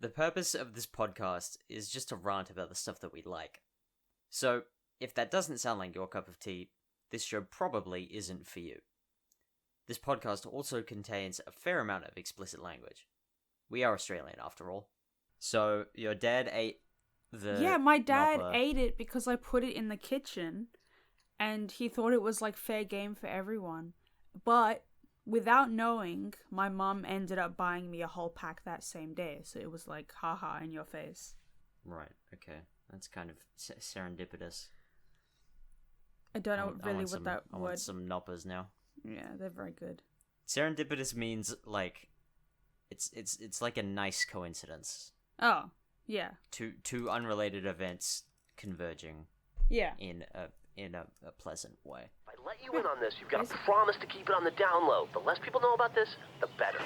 The purpose of this podcast is just to rant about the stuff that we like. So, if that doesn't sound like your cup of tea, this show probably isn't for you. This podcast also contains a fair amount of explicit language. We are Australian, after all. So, your dad ate the... Yeah, my dad nopper. ate it because I put it in the kitchen, and he thought it was, like, fair game for everyone. But, without knowing, my mum ended up buying me a whole pack that same day, so it was like, haha, in your face. Right, okay. That's kind of serendipitous. I don't know really what that I word... want some noppers now. Yeah, they're very good. Serendipitous means, like, it's like a nice coincidence. Oh, yeah. Two unrelated events converging. Yeah. In a pleasant way. If I let you in on this, you've got to promise to keep it on the down low. The less people know about this, the better.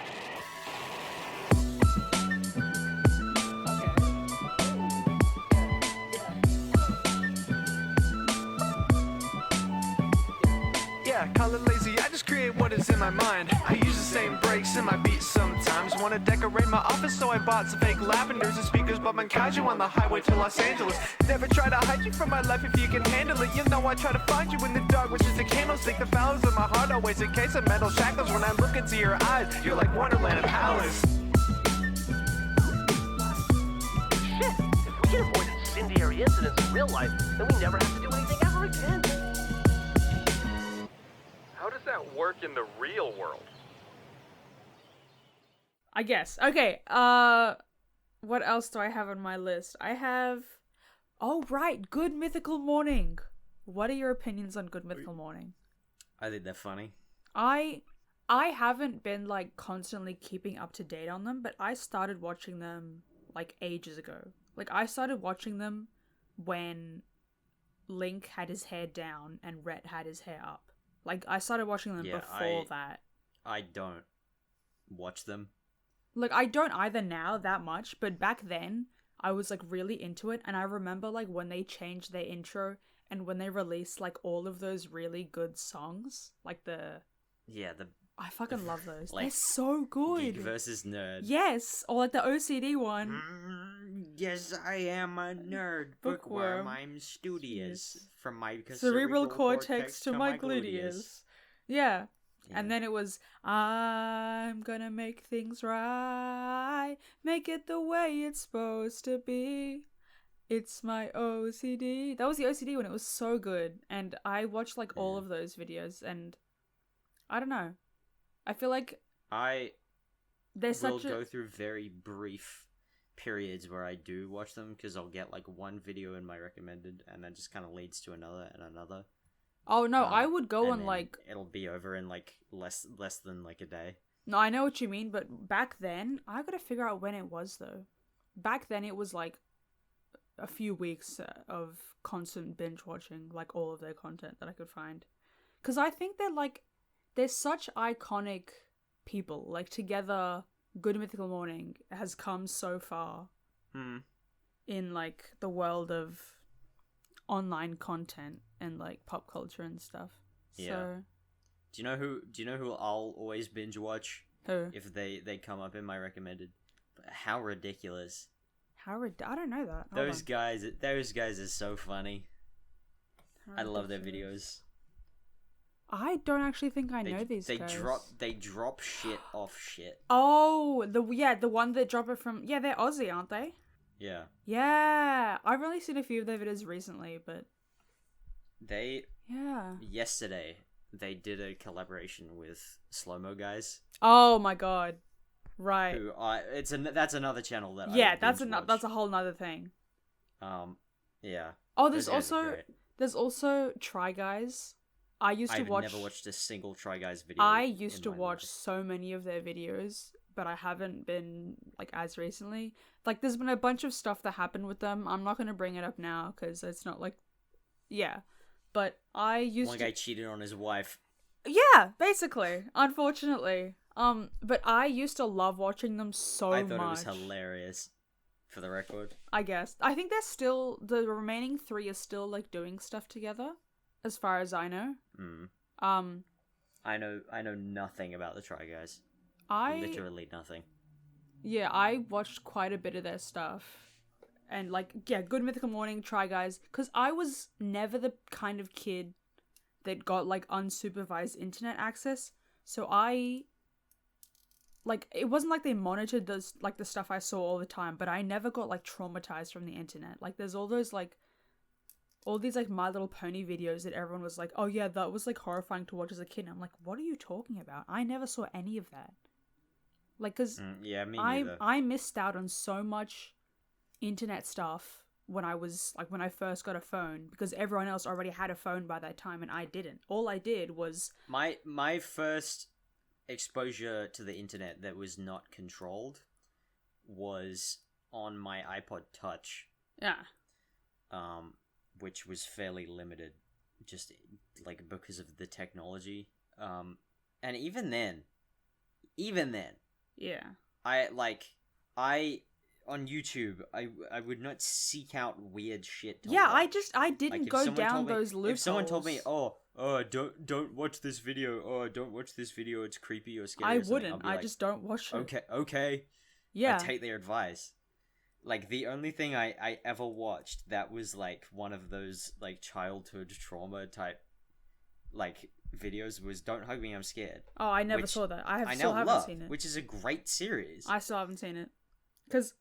Yeah, call it lazy, I just create what is in my mind. I use the same breaks in my beats sometimes. Wanna decorate my office, so I bought some fake lavenders and speakers, bumping kaiju on the highway to Los Angeles. Never try to hide you from my life if you can handle it. You know I try to find you in the dark, which is a candlestick. The valleys of my heart always encase of metal shackles. When I look into your eyes, you're like Wonderland of Alice. Shit, if we can avoid incendiary incidents in real life, then we never have to do anything ever again. How does that work in the real world? I guess. Okay, what else do I have on my list? I have... Oh, right, Good Mythical Morning. What are your opinions on Good Mythical Morning? I think they're funny. I haven't been, like, constantly keeping up to date on them, but I started watching them, like, ages ago. Like, I started watching them when Link had his hair down and Rhett had his hair up. Like, I started watching them before that. I don't watch them. Like, I don't either now that much, but back then, I was, like, really into it, and I remember, like, when they changed their intro, and when they released, like, all of those really good songs, like the... Yeah, I fucking love those. like, they're so good. Geek versus nerd. Yes, or, like, the OCD one. Yes, I am a nerd. Bookworm. I'm studious. Yes. From my Cerebral cortex to my gluteus. Yeah. And then it was, I'm gonna make things right, make it the way it's supposed to be. It's my OCD. That was the OCD one. It was so good. And I watched, like, all of those videos, and I don't know. I feel like I there's will such go through very brief periods where I do watch them, because I'll get, like, one video in my recommended, and that just kind of leads to another and another. Oh, no, I would go and on, then like... It'll be over in, like, less than, like, a day. No, I know what you mean, but back then, I gotta figure out when it was, though. Back then, it was, like, a few weeks of constant binge watching, like, all of their content that I could find. Because I think they're such iconic people. Like, together, Good Mythical Morning has come so far in, like, the world of online content and, like, pop culture and stuff. Yeah. So, Do you know who I'll always binge watch? who? If they come up in my recommended? How Ridiculous. I don't know that. Hold Those guys are so funny. on. I love their videos. I don't actually think I know these guys. They drop shit off shit. Oh, the one that drop it from... Yeah, they're Aussie, aren't they? Yeah. Yeah. I've only seen a few of their videos recently, but... Yeah. Yesterday, they did a collaboration with Slow Mo Guys. Oh my god. Right. That's another channel that yeah, I that's binge a whole nother thing. Yeah. Oh, Those guys are great. there's also Try Guys. I've never watched a single Try Guys video. I used to my watch life. so many of their videos, but I haven't been, like, as recently. Like, there's been a bunch of stuff that happened with them. I'm not going to bring it up now, because it's not, like... Yeah. But I used One guy cheated on his wife. Yeah, basically. Unfortunately. But I used to love watching them so much. I thought it was hilarious, for the record. I guess. I think the remaining 3 are still, like, doing stuff together, as far as I know. I know nothing about the Try Guys. Literally nothing. Yeah, I watched quite a bit of their stuff. And, like, yeah, Good Mythical Morning, Try Guys. Because I was never the kind of kid that got, like, unsupervised internet access. So like, it wasn't like they monitored those, like, the stuff I saw all the time. But I never got, like, traumatized from the internet. Like, there's all those, like, all these, like, My Little Pony videos that everyone was like, oh, yeah, that was, like, horrifying to watch as a kid. And I'm like, what are you talking about? I never saw any of that. Like, because Yeah, me neither. I missed out on so much internet stuff when I was, like, when I first got a phone, because everyone else already had a phone by that time and I didn't. All I did was... My first exposure to the internet that was not controlled was on my iPod Touch. Yeah. Which was fairly limited, just, like, because of the technology. And even then... Yeah. On YouTube, I would not seek out weird shit to Yeah, watch. I didn't Like, if go someone down told me- those loopholes. If someone told me, don't watch this video, don't watch this video, it's creepy or scary I or something, wouldn't. I'll be I like, just don't watch it. Okay. Yeah. I take their advice. Like, the only thing I ever watched that was, like, one of those, like, childhood trauma type, like, videos was Don't Hug Me, I'm Scared. Oh, I never which saw that. I Still now haven't love, seen it. which is a great series. I still haven't seen it. Because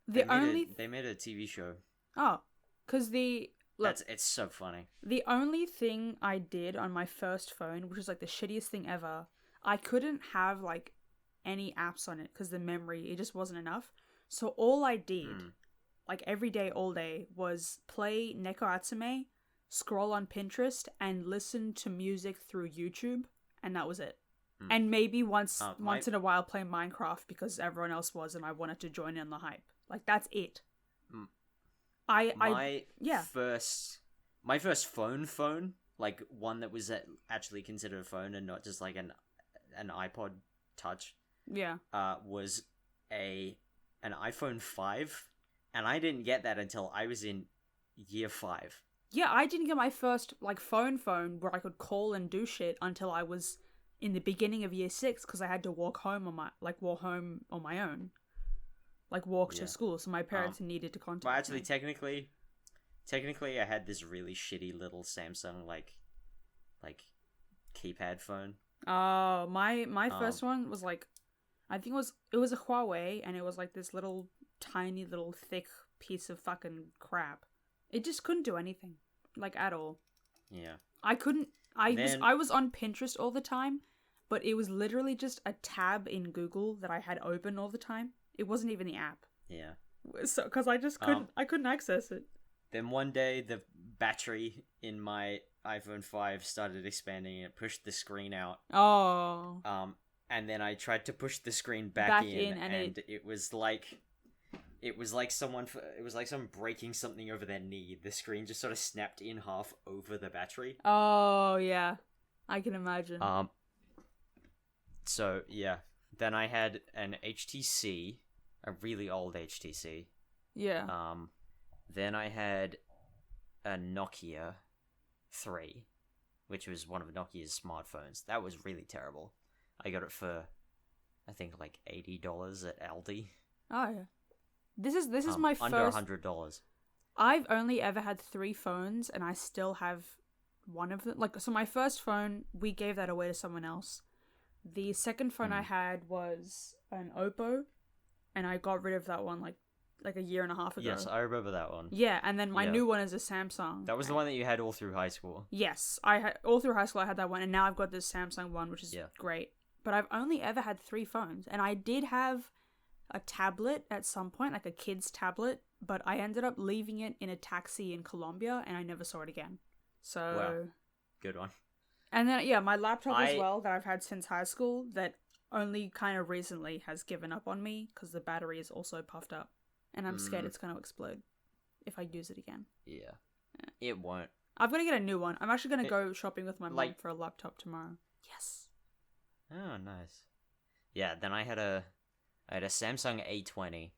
They made a TV show. Oh, because Look, It's so funny. the only thing I did on my first phone, which was, like, the shittiest thing ever, I couldn't have, like, any apps on it because the memory, it just wasn't enough. So all I did, like, every day, all day, was play Neko Atsume, scroll on Pinterest, and listen to music through YouTube, and that was it. And maybe once in a while play Minecraft because everyone else was and I wanted to join in the hype. Like, that's it. My first phone, like, one that was actually considered a phone and not just, like, an iPod Touch, Yeah. was an iPhone 5, and I didn't get that until I was in year 5. Yeah, I didn't get my first, like, phone where I could call and do shit until I was in the beginning of year 6 because I had to walk home on my own. Like, walk to school, so my parents needed to contact Well, actually, me. technically, I had this really shitty little Samsung, like keypad phone. Oh, my first one was, like, I think it was a Huawei, and it was, like, this little, tiny, little, thick piece of fucking crap. It just couldn't do anything, like, at all. Yeah. I was on Pinterest all the time, but it was literally just a tab in Google that I had open all the time. It wasn't even the app. Yeah. So, because I just couldn't access it. Then one day, the battery in my iPhone 5 started expanding and it pushed the screen out. Oh. And then I tried to push the screen back in and it was like someone breaking something over their knee. The screen just sort of snapped in half over the battery. Oh, yeah. I can imagine. So, yeah. Then I had an HTC, a really old HTC. Yeah. Then I had a Nokia 3, which was one of Nokia's smartphones. That was really terrible. I got it for, I think, like $80 at Aldi. Oh, yeah. This is my first... Under $100. I've only ever had 3 phones, and I still have one of them. Like, so my first phone, we gave that away to someone else. The second phone I had was an Oppo, and I got rid of that one like a year and a half ago. Yes, I remember that one. Yeah, and then my new one is a Samsung. That was the one that you had all through high school. Yes, I had all through high school. I had that one, and now I've got this Samsung one, which is great. But I've only ever had 3 phones, and I did have a tablet at some point, like a kid's tablet, but I ended up leaving it in a taxi in Colombia, and I never saw it again. So, wow. Good one. And then, yeah, my laptop as well, that I've had since high school, that only kind of recently has given up on me, because the battery is also puffed up. And I'm scared it's going to explode if I use it again. Yeah. It won't. I've got to get a new one. I'm actually going to go shopping with my mom for a laptop tomorrow. Yes. Oh, nice. Yeah, then I had a Samsung A20,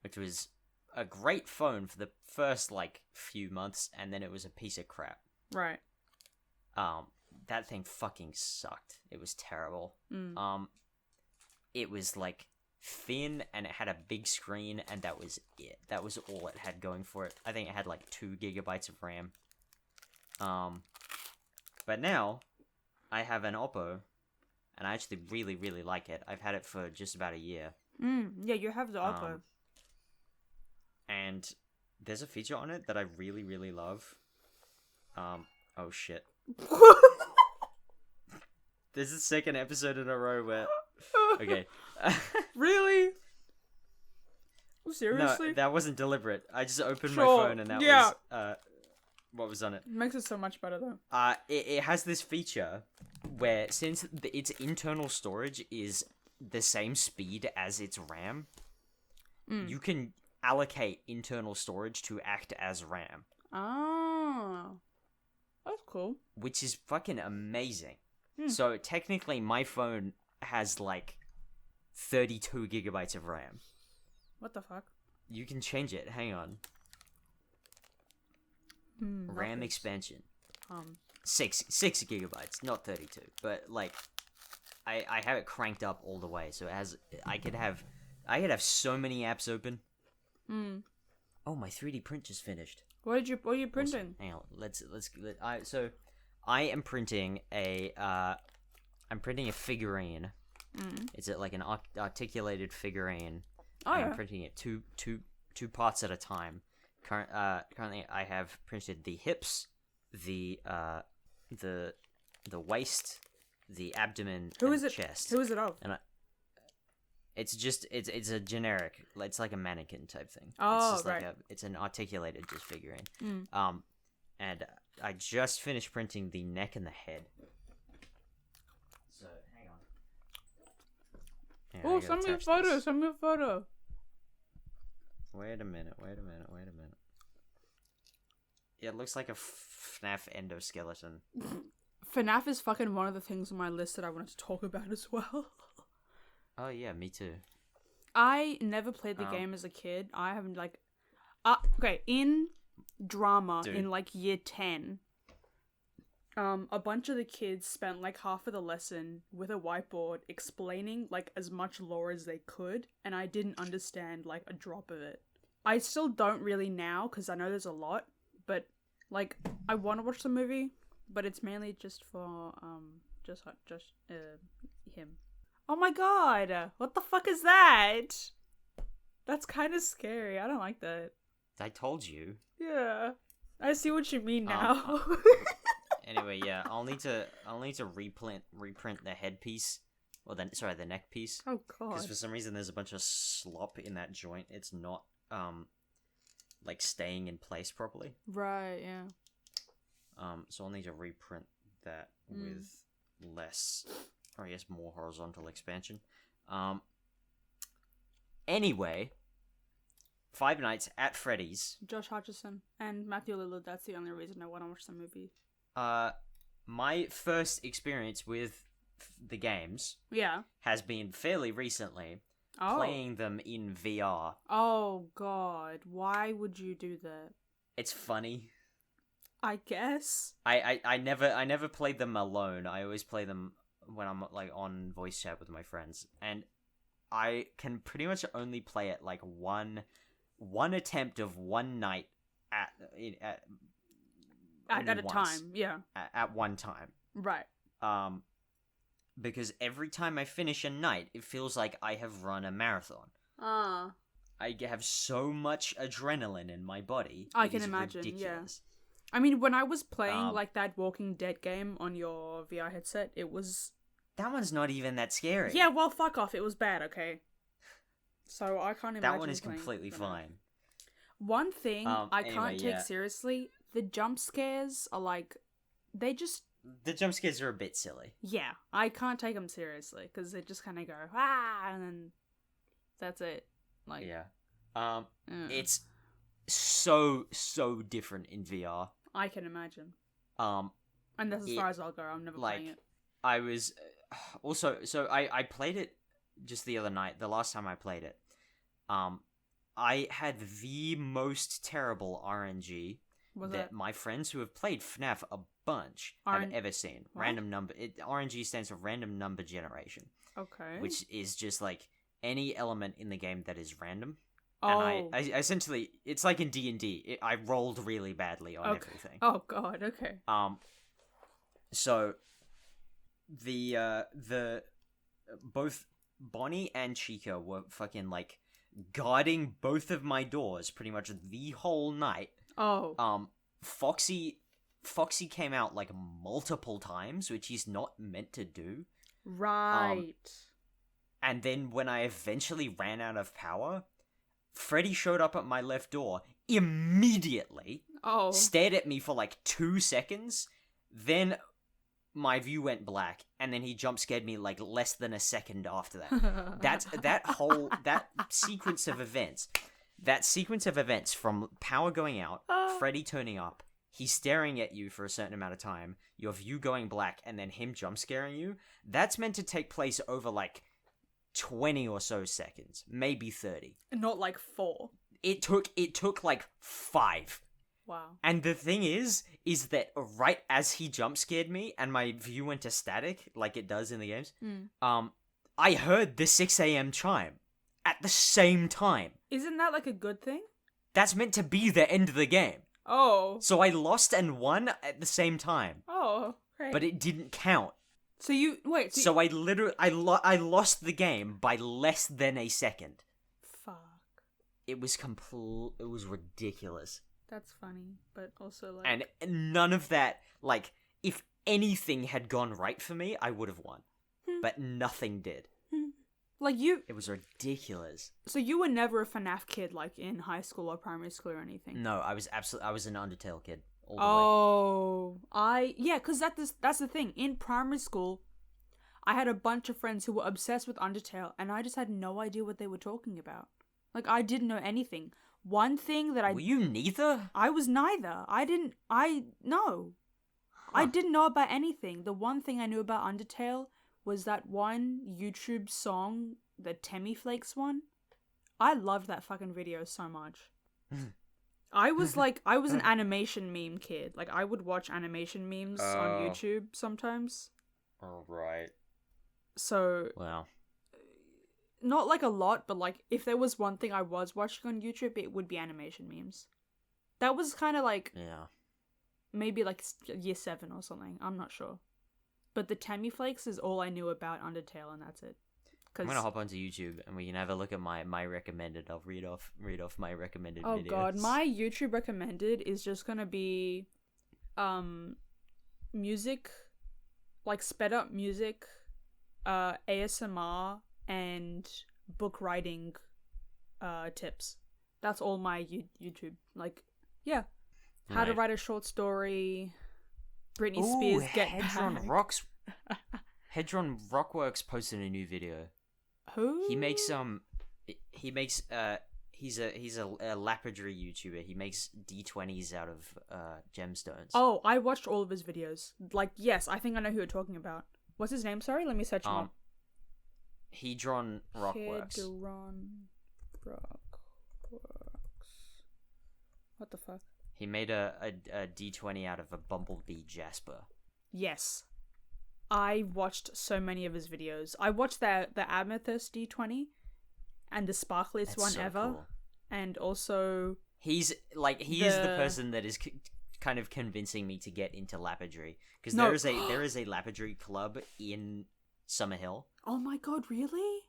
which was a great phone for the first, like, few months, and then it was a piece of crap. Right. That thing fucking sucked. It was terrible. It was, like, thin, and it had a big screen, and that was it. That was all it had going for it. I think it had like 2 gigabytes of RAM. But now I have an Oppo, and I actually really, really like it. I've had it for just about a year. Yeah, you have the Oppo. And there's a feature on it that I really, really love. Oh shit. This is the second episode in a row where... Okay. Really? Seriously? No, that wasn't deliberate. I just opened my Sure, phone and that yeah. was what was on it. Makes it so much better though. It has this feature where since its internal storage is the same speed as its RAM, you can allocate internal storage to act as RAM. Oh. That's cool. Which is fucking amazing. So technically my phone has like 32 gigabytes of RAM. What the fuck? You can change it. Hang on. RAM expansion. 6 gigabytes, not 32. But like, I have it cranked up all the way, so it has. I could have so many apps open. Oh, my 3D print just finished. What are you printing? Hang on. So I am printing I'm printing a figurine. It's like an articulated figurine. Oh, I'm yeah. printing it two parts at a time. Currently, I have printed the hips, the waist, the abdomen, Who and is the it? chest. Who is it of? And it's a generic. It's like a mannequin type thing. Oh, it's just right. it's an articulated just figurine. And I just finished printing the neck and the head. So hang on. Oh, send me a photo. This. Send me a photo. Wait a minute. Yeah, it looks like a FNaF endoskeleton. FNaF is fucking one of the things on my list that I wanted to talk about as well. Oh yeah, me too. I never played the game as a kid. I haven't like... okay, in drama, Dude. in like year 10, a bunch of the kids spent like half of the lesson with a whiteboard explaining like as much lore as they could, and I didn't understand like a drop of it. I still don't really now, because I know there's a lot, but like I want to watch the movie, but it's mainly just for just him. Oh my god, what the fuck is that? That's kind of scary. I don't like that. I told you. Yeah, I see what you mean now. Anyway, yeah, I'll need to reprint the headpiece, or the neck piece. Oh god. Because for some reason there's a bunch of slop in that joint. It's not like staying in place properly. Right. Yeah. So I'll need to reprint that with less, or I guess more horizontal expansion. Anyway, Five Nights at Freddy's. Josh Hutcherson and Matthew Lillard. That's the only reason I want to watch the movie. My first experience with the games has been fairly recently, playing them in VR. Oh god, why would you do that? It's funny. I guess. I never played them alone. I always play them when I'm like on voice chat with my friends, and I can pretty much only play it like one attempt of one night at a time, yeah. At one time. Right. Because every time I finish a night, it feels like I have run a marathon. I have so much adrenaline in my body. I can imagine, ridiculous. yeah. I mean, when I was playing like that Walking Dead game on your VR headset, it was... That one's not even that scary. Yeah, well, fuck off. It was bad, okay? So I can't imagine. That one is completely fine. One thing I anyway, can't take seriously, the jump scares are like, they just... The jump scares are a bit silly. Yeah, I can't take them seriously, because they just kind of go, ah, and then that's it. Like, yeah. It's so different in VR. I can imagine. And that's as far as I'll go. I'm never playing it. I was... Also, so I played it just the other night, the last time I played it. I had the most terrible RNG that my friends who have played FNaF a bunch have ever seen. What? Random number... RNG stands for Random Number Generation. Okay. Which is just like... any element in the game that is random. Oh. And I essentially, it's like in D&D. I rolled really badly on everything. Oh god, okay. So the both Bonnie and Chica were fucking like guarding both of my doors pretty much the whole night. Oh. Foxy came out like multiple times, which he's not meant to do. Right. And then when I eventually ran out of power, Freddy showed up at my left door immediately, Oh. stared at me for like 2 seconds, then my view went black, and then he jump scared me like less than a second after that. that sequence of events. That sequence of events from power going out, Freddy turning up, he's staring at you for a certain amount of time, your view going black, and then him jump scaring you, that's meant to take place over like 20 or so seconds, maybe 30. Not like 4. It took like 5. Wow. And the thing is that right as he jump scared me and my view went to static, like it does in the games, I heard the 6 a.m. chime at the same time. Isn't that like a good thing? That's meant to be the end of the game. Oh. So I lost and won at the same time. Oh, great. But it didn't count. So you wait. So I literally I lost the game by less than a second. Fuck. It was it was ridiculous. That's funny, but also like. And none of that, like, if anything had gone right for me, I would have won. But nothing did. Like you. It was ridiculous. So you were never a FNaF kid, like in high school or primary school or anything. No, I was an Undertale kid. All the way. Because that's the thing. In primary school, I had a bunch of friends who were obsessed with Undertale, and I just had no idea what they were talking about. Like, I didn't know anything. One thing that Were you neither? I was neither. No. I didn't know about anything. The one thing I knew about Undertale was that one YouTube song, the Temmie Flakes one. I loved that fucking video so much. I was an animation meme kid. Like, I would watch animation memes on YouTube sometimes. All right. So, wow. Not like a lot, but like if there was one thing I was watching on YouTube, it would be animation memes. That was kind of like maybe like year 7 or something. I'm not sure. But the Temmie Flakes is all I knew about Undertale, and that's it. I'm gonna hop onto YouTube and we can have a look at my recommended. I'll read off my recommended videos. Oh god, my YouTube recommended is just gonna be music, like sped up music, ASMR, and book writing tips. That's all my YouTube. Like, yeah. How to write a short story. Britney Spears get Hedron Rocks. Hedron Rockworks posted a new video. Who? He makes he's a lapidary YouTuber. He makes D20s out of gemstones. Oh, I watched all of his videos. Like, yes, I think I know who you're talking about. What's his name? Sorry, let me search him up. Hedron Rockworks. Hedron Rockworks. What the fuck? He made a D20 out of a bumblebee jasper. Yes. I watched so many of his videos. I watched the Amethyst D20 and the sparkliest one ever. Cool. And also... He is the person that is kind of convincing me to get into lapidary. Because there is a lapidary club in Summerhill. Oh my god, really?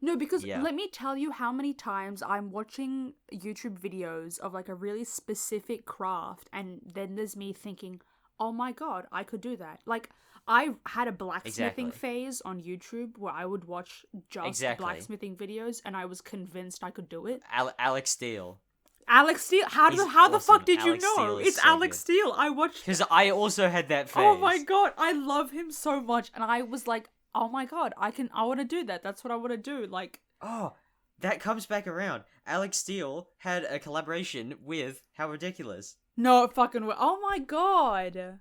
No, because let me tell you how many times I'm watching YouTube videos of like a really specific craft, and then there's me thinking, oh my god, I could do that. Like, I had a blacksmithing phase on YouTube where I would watch just blacksmithing videos, and I was convinced I could do it. Alex Steele. Alex Steele? How the fuck did you know? It's so Alex Steele. I watched... Because I also had that phase. Oh my god, I love him so much, and I was like, oh my god, I want to do that. That's what I want to do. Like, oh, that comes back around. Alex Steele had a collaboration with How Ridiculous. No, it fucking will. Oh my god.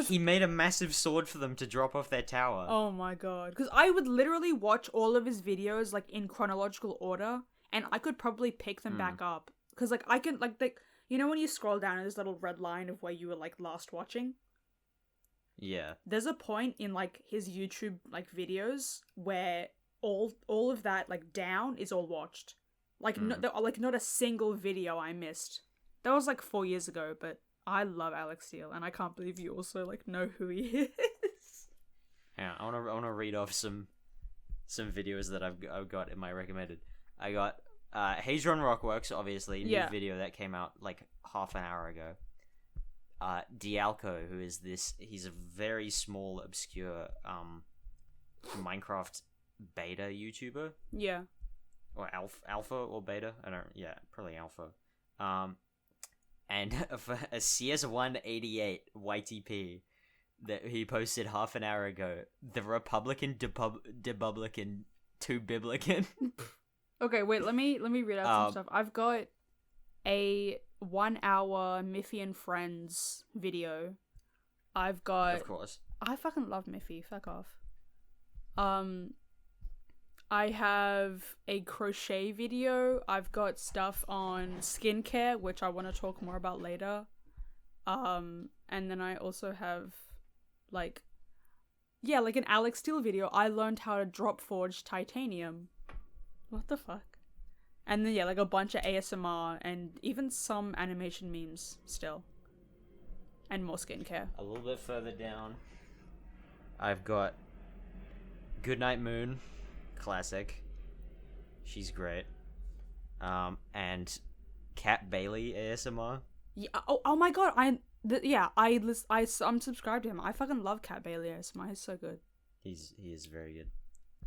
He made a massive sword for them to drop off their tower. Oh my god. Because I would literally watch all of his videos like in chronological order, and I could probably pick them back up. Because like I can you know when you scroll down and there's a little red line of where you were like last watching? Yeah. There's a point in like his YouTube like videos where all of that like down is all watched. Like not a single video I missed. That was like 4 years ago, but I love Alex Steele, and I can't believe you also like know who he is. Yeah, I wanna read off some videos that I've got in my recommended. I got Hadron Rockworks, obviously, new video that came out like half an hour ago. Dialco, who is he's a very small, obscure Minecraft beta YouTuber. Yeah. Or alpha or beta? Probably alpha. And for a CS188 YTP that he posted half an hour ago, the Republican Debublican to Biblican. Okay, wait, let me read out some stuff. I've got a 1 hour Miffy and Friends video. I've got... Of course. I fucking love Miffy, fuck off. I have a crochet video. I've got stuff on skincare, which I want to talk more about later. And then I also have, like an Alex Steele video. I learned how to drop forge titanium. What the fuck? And then, like a bunch of ASMR and even some animation memes still. And more skincare. A little bit further down, I've got Goodnight Moon. Classic. She's great. And Cat Bailey ASMR. Yeah. Oh my god. I'm subscribed to him. I fucking love Cat Bailey ASMR. He's so good. He is very good.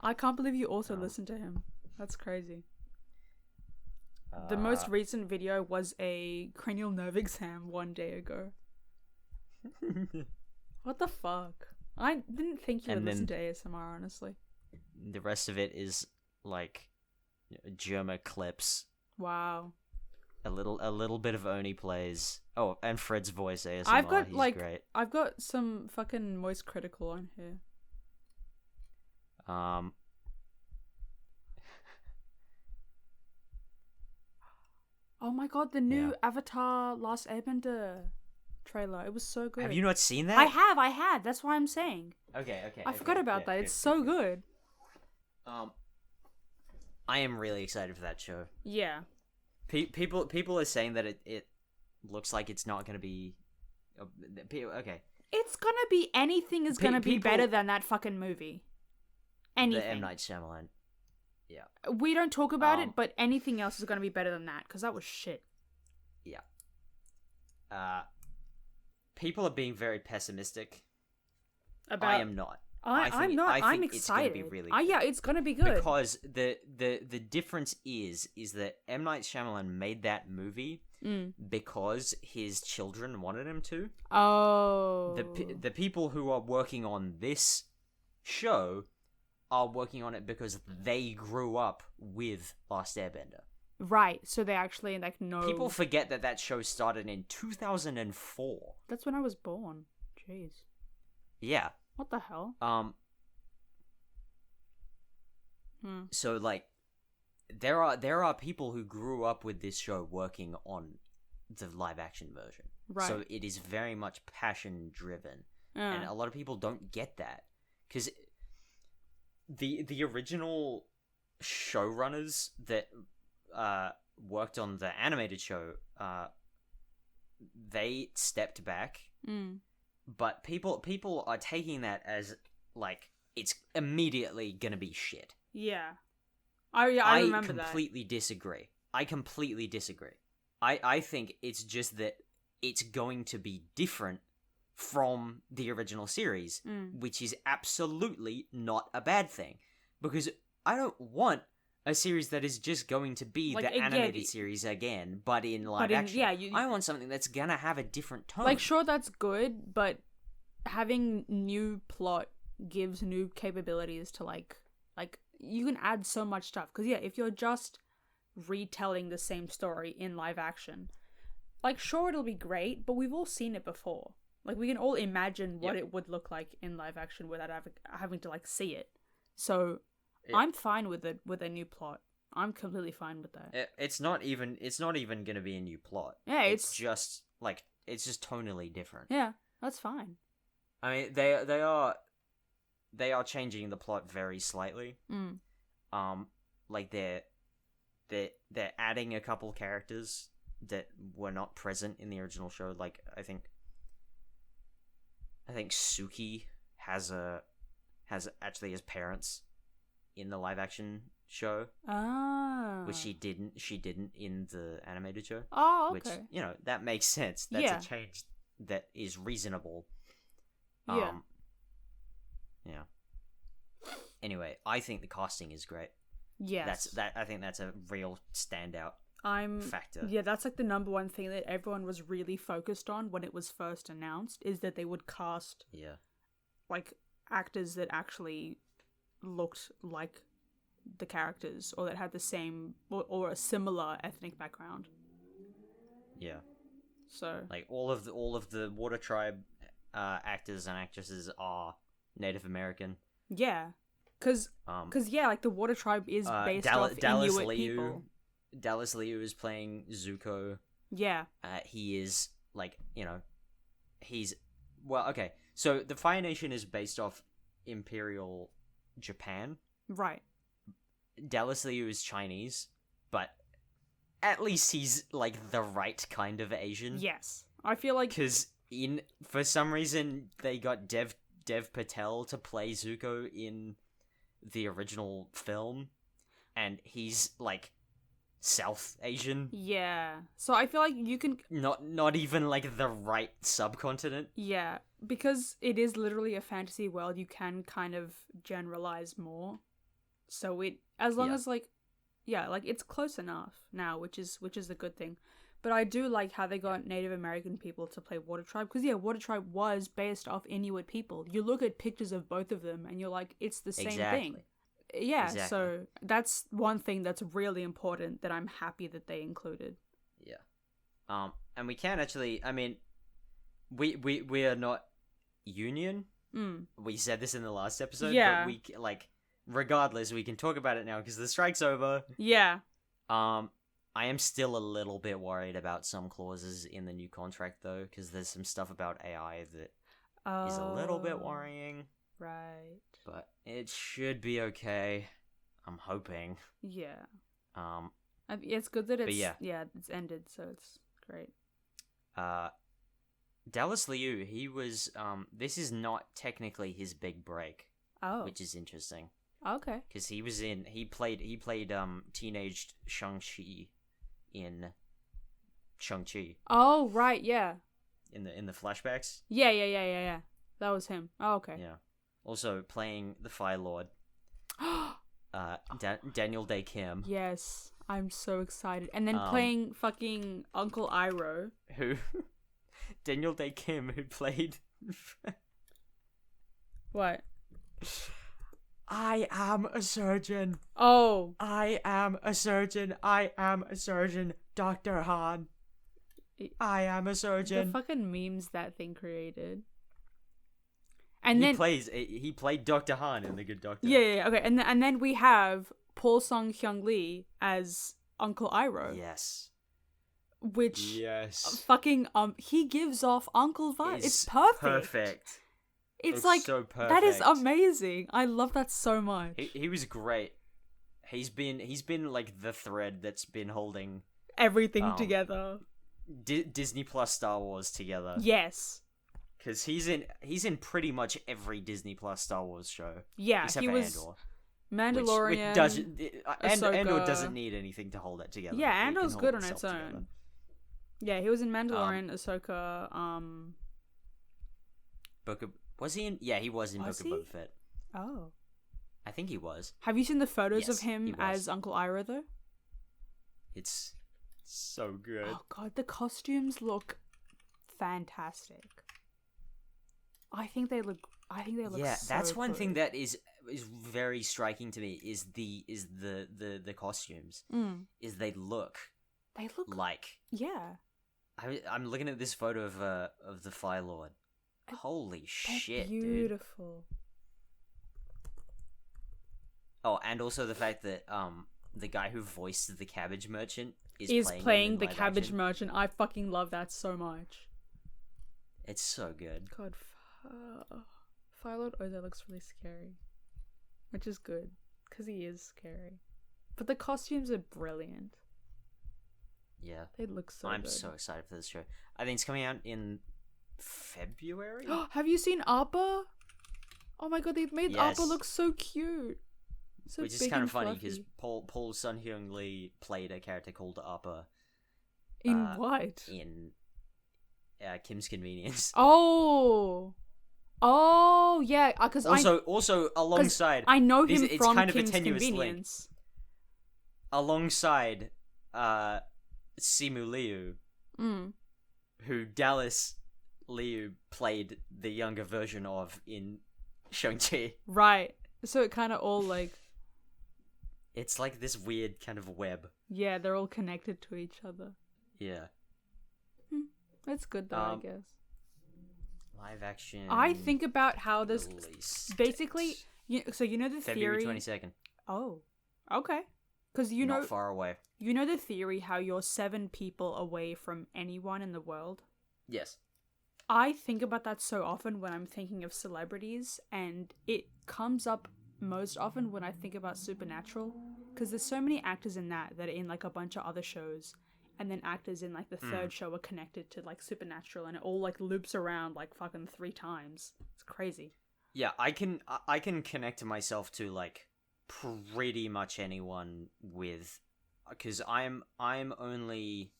I can't believe you also listen to him. That's crazy. The most recent video was a cranial nerve exam 1 day ago. What the fuck? I didn't think you would listen to ASMR, honestly. The rest of it is like Germa clips. Wow. A little bit of Oni plays. Oh, and Fred's voice ASMR. He's great. I've got some fucking Moist Critical on here. Oh my god, the new Avatar Last Airbender trailer. It was so good. Have you not seen that? I have. That's why I'm saying. Okay. I forgot about that. It's so good. I am really excited for that show. Yeah. People are saying that it looks like it's not going to be... Okay. It's going to be... Anything is going to be better than that fucking movie. Anything. The M. Night Shyamalan. Yeah. We don't talk about it, but anything else is going to be better than that, because that was shit. Yeah. People are being very pessimistic. I am not. I'm not. I'm excited. It's gonna be really good. Yeah, it's gonna be good. Because the difference is that M. Night Shyamalan made that movie because his children wanted him to. Oh. The people who are working on this show are working on it because they grew up with Last Airbender. Right, so they actually like know. People forget that show started in 2004. That's when I was born. Jeez. Yeah. What the hell? So like, there are people who grew up with this show working on the live action version. Right. So it is very much passion driven, and a lot of people don't get that because the original showrunners that worked on the animated show, they stepped back. But people are taking that as, like, it's immediately gonna be shit. Yeah. I remember that. I completely disagree. I think it's just that it's going to be different from the original series, which is absolutely not a bad thing. Because I don't want a series that is just going to be like, the animated series again, but in live action. Yeah, I want something that's gonna have a different tone. Like, sure, that's good, but having new plot gives new capabilities to, like you can add so much stuff. Because, yeah, if you're just retelling the same story in live action, like, sure, it'll be great, but we've all seen it before. Like, we can all imagine what it would look like in live action without having to, like, see it. So... Yeah. I'm fine with it, with a new plot. I'm completely fine with that. It's not even going to be a new plot. Yeah, it's just tonally different. Yeah, that's fine. I mean, they are changing the plot very slightly. like they're adding a couple characters that were not present in the original show. Like I think Suki has actually his parents in the live action show, which she didn't in the animated show. Oh, okay. Which, you know, that makes sense. That's Yeah. a change that is reasonable. Yeah. Yeah. Anyway, I think the casting is great. Yes. I think that's a real standout I'm factor. Yeah, that's like the number one thing that everyone was really focused on when it was first announced, is that they would cast Yeah. like actors that actually looked like the characters, or that had the same or a similar ethnic background. Yeah. So Like all of the Water Tribe actors and actresses are Native American. yeah, because yeah, like the Water Tribe is based off Inuit people. Dallas Liu is playing Zuko. Yeah, He is like, you know, okay. So the Fire Nation is based off Imperial Japan. right. Dallas Liu is Chinese, but at least he's like the right kind of Asian. Yes, I feel like Because for some reason they got Dev Patel to play Zuko in the original film, and he's like South Asian, yeah. So I feel like you can not even like the right subcontinent. yeah, because it is literally a fantasy world. You can kind of generalize more. So it as long Yeah. as like it's close enough now, which is a good thing. But I do like how they got Native American people to play Water Tribe, because Water Tribe was based off Inuit people. You look at pictures of both of them and you're like, it's the same thing. Yeah, Exactly. so that's one thing that's really important that I'm happy that they included. Yeah. And we can actually, I mean, we are not union. We said this in the last episode, Yeah. but we like regardless, we can talk about it now because the strike's over. Yeah. I am still a little bit worried about some clauses in the new contract, though, because there's some stuff about AI that is a little bit worrying. Right. But it should be okay. I'm hoping. Yeah. Um, It's good that it's yeah. it's ended, so it's great. Dallas Liu, he was this is not technically his big break, Oh. which is interesting Okay. because he played teenaged Shang-Chi in Shang-Chi Oh, right, yeah. in the flashbacks. Yeah. That was him. Oh, okay. Yeah. Also playing the Fire Lord, Daniel Day Kim, Yes. I'm so excited. And then Um, playing fucking Uncle Iroh. who Daniel Day Kim, who played What? I am a surgeon. Oh. I am a surgeon. I am a surgeon. Dr. Han. I am a The surgeon. fucking memes that thing created. And then He played Dr. Han in The Good Doctor. yeah, okay. And then we have Paul Sung Hyung Lee as Uncle Iroh, Yes. which Yes. fucking he gives off uncle vibes. It's perfect. Perfect. It's It's like so perfect. that is amazing. I love that so much. He was great. He's been like the thread that's been holding Everything together. Disney Plus Star Wars together. Yes. Because he's in pretty much every Disney Plus Star Wars show. Yeah, except he for was Andor. Mandalorian. Which doesn't Andor Ahsoka. doesn't need anything to hold it together. Yeah, It can Andor's hold good on itself its own. together. Yeah, he was in Mandalorian, Ahsoka. Was he in? Yeah, he was in Was Book of he? Boba Fett. Oh. I think he was. Have you seen the photos Yes, of him he was. as Uncle Iroh though? It's so good. Oh god, the costumes look fantastic. I think they look Yeah, so that's one thing good. that is very striking to me is the costumes. Is they look They look like yeah. I'm looking at this photo of the Fire Lord. Holy They're shit, dude. beautiful. Oh, and also the fact that the guy who voiced the Cabbage Merchant is Playing in the live Cabbage action. Merchant. I fucking love that so much. It's so good. God, Firelord Ozai looks really scary, which is good because he is scary. But the costumes are brilliant. Yeah. They look so I'm good. so excited for this show. I think it's coming out in February? Have you seen Appa? Oh my god, they've made Yes. Appa look so cute. So Which is big kind and of funny because fluffy. Paul Sun-Hyung Lee played a character called Appa In what? in Kim's Convenience. Oh, yeah. Because Also alongside, I know him it's from kind of Kim's a tenuous Convenience. link. Alongside Simu Liu, who Dallas Liu played the younger version of in Shang-Chi. Right. So it kind of all like, It's like this weird kind of web. yeah, they're all connected to each other. Yeah. That's good though, I guess. Live action. I think about how this release basically. date. So you know the February theory. 22nd. Oh, okay. Because Not far away. you know the theory how you're 7 people away from anyone in the world. Yes. I think about that so often when I'm thinking of celebrities, and it comes up most often when I think about Supernatural, because there's so many actors in that are in like a bunch of other shows, and then actors in like the third show are connected to like Supernatural, and it all like loops around like fucking 3 times. It's crazy. Yeah, I can connect myself to like pretty much anyone with, because I'm only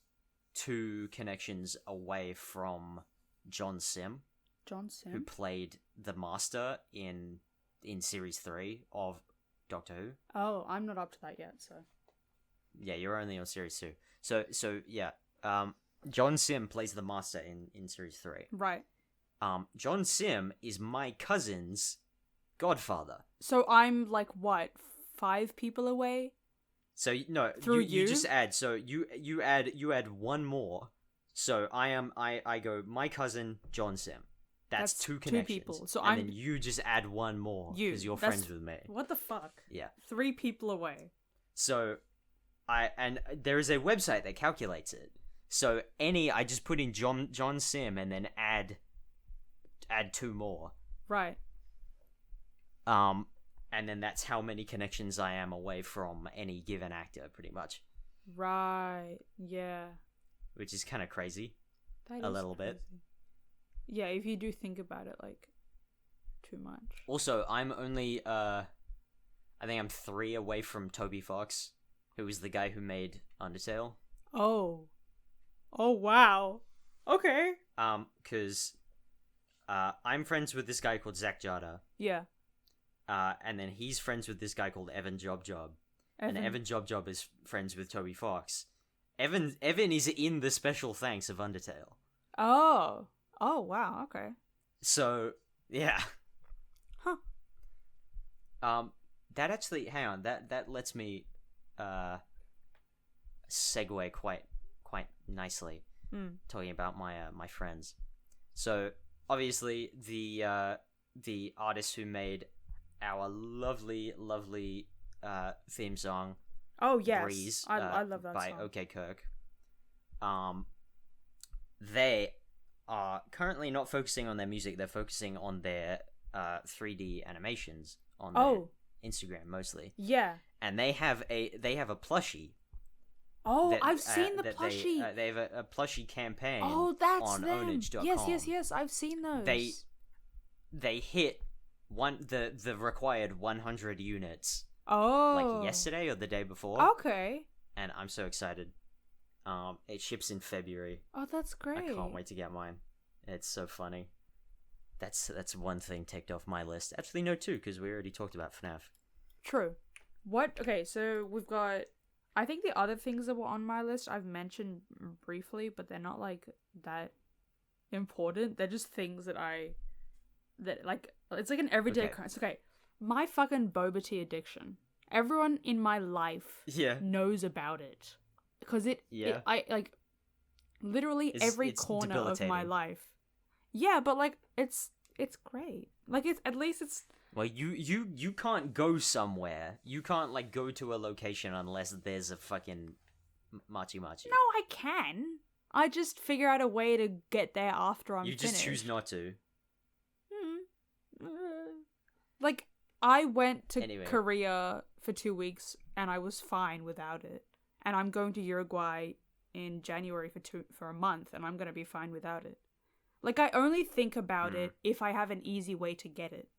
2 connections away from John Sim, John who Sim? played the Master in series 3 of Doctor Who. Oh, I'm not up to that yet, so. Yeah, you're only on series 2. So yeah, John Sim plays the Master in series 3. Right. John Sim is my cousin's godfather. So I'm like, what, 5 people away? So no, Through you just add. So you add one more. So I go my cousin John Sim. That's 2 connections. 2 people. So and then you just add one more because you're That's- friends with me. What the fuck? Yeah. 3 people away. So and there is a website that calculates it. So I just put in John Sim and then add 2 more. Right. And then that's how many connections I am away from any given actor, pretty much. Right. Yeah. Which is kind of crazy. That A is little bit. crazy. Yeah, if you do think about it, like, too much. Also, I'm only, I think I'm 3 away from Toby Fox, who is the guy who made Undertale. Oh. Oh, wow. Okay. Because, I'm friends with this guy called Zach Jada, Yeah. and then he's friends with this guy called Evan Job, and Evan Job is friends with Toby Fox. Evan is in the special thanks of Undertale. Oh. Oh, wow. Okay. So, yeah. Huh. That actually, hang on, that lets me, segue quite nicely, talking about my friends. So, obviously, the artist who made our lovely theme song, Oh, yes. Breeze, I love that by song. OkayKirk. They are currently not focusing on their music, they're focusing on their 3D animations on their Instagram mostly. Yeah. And they have a plushie. Oh, that, I've seen the that plushie. They have a plushie campaign That's on them. ownage.com. Yes, I've seen those. They hit the required 100 units like yesterday or the day before. Okay. And I'm so excited. It ships in February. Oh, that's great. I can't wait to get mine. It's so funny. That's one thing ticked off my list. Actually, no, 2, because we already talked about FNaF. True. Okay, so we've got, I think the other things that were on my list I've mentioned briefly, but they're not like that important. They're just things that like, it's like an everyday occurrence. Okay, my fucking boba tea addiction. Everyone in my life knows about it. Because I like, literally every it's corner of my debilitating. life. Yeah, but like, it's great. Like, it's, at least it's, Well, you can't go somewhere. You can't, like, go to a location unless there's a fucking machi. no, I can. I just figure out a way to get there after I'm You just finished. choose not to. Like, I went to Anyway. Korea for 2 weeks, and I was fine without it. And I'm going to Uruguay in January for a month, and I'm going to be fine without it. Like, I only think about it if I have an easy way to get it.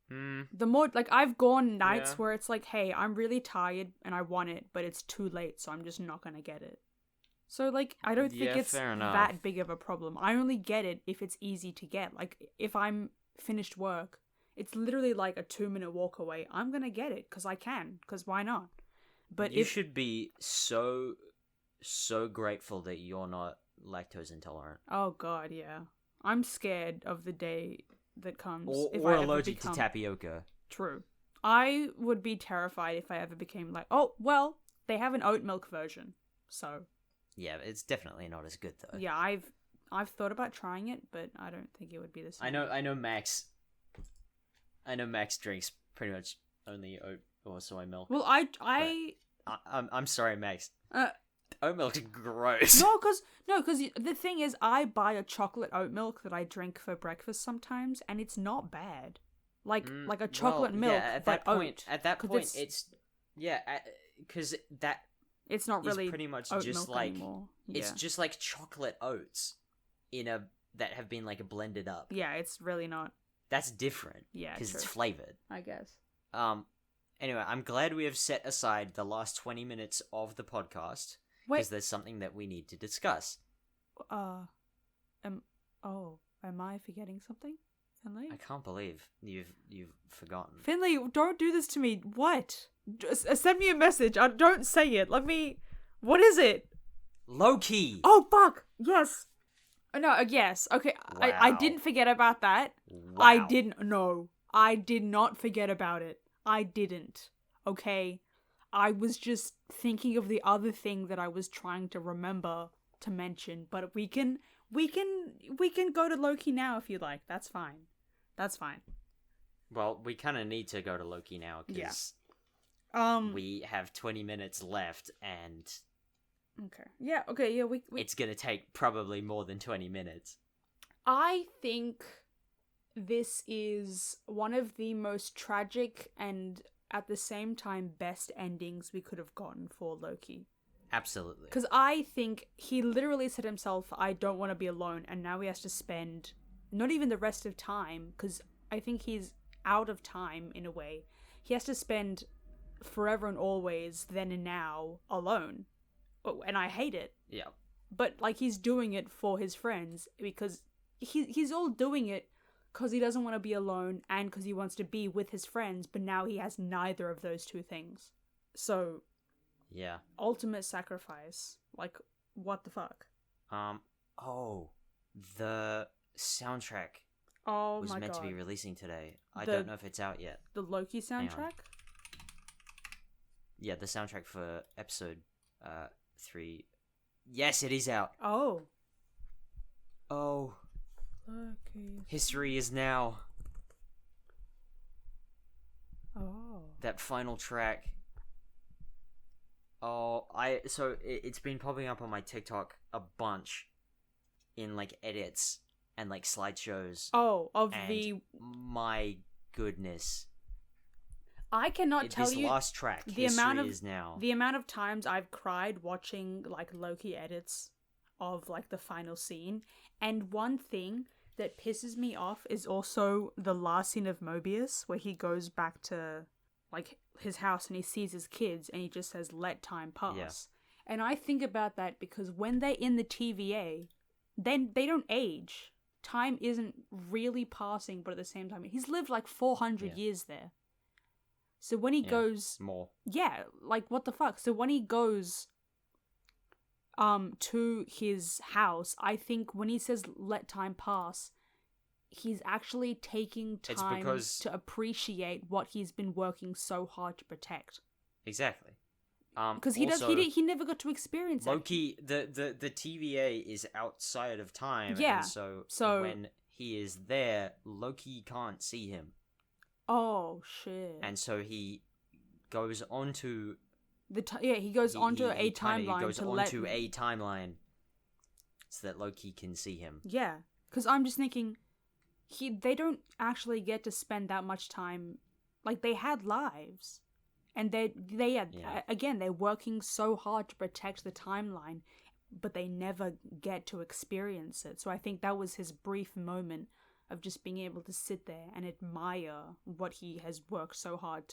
The more, like, I've gone nights where it's like, hey, I'm really tired and I want it, but it's too late, so I'm just not going to get it. So, like, I don't think it's that big of a problem. I only get it if it's easy to get. Like, if I'm finished work, it's literally like a 2-minute walk away. I'm going to get it because I can, because why not? But you should be so grateful that you're not lactose intolerant. Oh, God, yeah. I'm scared of the day that comes. Or allergic to tapioca. True. I would be terrified if I ever became like, oh, well, they have an oat milk version, so... Yeah, it's definitely not as good though. Yeah, I've thought about trying it, but I don't think it would be the same. I know Max drinks pretty much only oat or soy milk. Well, I'm sorry, Max. Oat milk's gross. No, because the thing is, I buy a chocolate oat milk that I drink for breakfast sometimes, and it's not bad. Like a chocolate milk, at but that point, oat. At that point, because that. It's not really pretty much oat just milk like anymore. it's Yeah. just like chocolate oats that have been like blended up. Yeah, it's really not. That's different. Yeah, because it's true. flavored. I guess. Anyway, I'm glad we have set aside the last 20 minutes of the podcast because there's something that we need to discuss. Am I forgetting something, Finley? I can't believe you've forgotten. Finley, don't do this to me. What? Just, send me a message. Don't say it. What is it? Loki! Oh, fuck! Yes! No, yes. Okay, Wow. I didn't forget about that. Wow. I didn't. No. I did not forget about it. I didn't. Okay? I was just thinking of the other thing that I was trying to remember to mention, but we can go to Loki now if you like. That's fine. That's fine. Well, we kind of need to go to Loki now because we have 20 minutes left and... Okay. Yeah, okay, yeah, we... It's gonna take probably more than 20 minutes. I think this is one of the most tragic and at the same time best endings we could have gotten for Loki. Absolutely. Because I think he literally said himself, I don't want to be alone, and now he has to spend not even the rest of time, because I think he's out of time in a way. He has to spend forever and always, then and now, alone. Oh, and I hate it. Yeah. But, like, he's doing it for his friends, because he's all doing it because he doesn't want to be alone and because he wants to be with his friends, but now he has neither of those two things. So... Yeah. Ultimate sacrifice. Like, what the fuck? The soundtrack was was meant to be releasing today. I don't know if it's out yet. The Loki soundtrack? Yeah, the soundtrack for episode 3. Yes, it is out. Oh. Loki. History is now. Oh. That final track. It's been popping up on my TikTok a bunch in like edits and like slideshows. My goodness. I cannot tell this you last track. the amount of times I've cried watching like Loki edits of like the final scene, and one thing that pisses me off is also the last scene of Mobius where he goes back to like his house and he sees his kids and he just says, let time pass. Yeah. And I think about that because when they're in the TVA, then they don't age. Time isn't really passing, but at the same time, he's lived like 400 years there. So when he goes... More. Yeah, like what the fuck? So when he goes to his house, I think when he says let time pass... he's actually taking time to appreciate what he's been working so hard to protect. Exactly. Because he never got to experience Loki, the TVA is outside of time, yeah. And so when he is there, Loki can't see him. Oh shit! And so he goes onto he goes onto a timeline so that Loki can see him. Yeah, because I'm just thinking. They don't actually get to spend that much time. Like, they had lives. And again, they're working so hard to protect the timeline, but they never get to experience it. So I think that was his brief moment of just being able to sit there and admire what he has worked so hard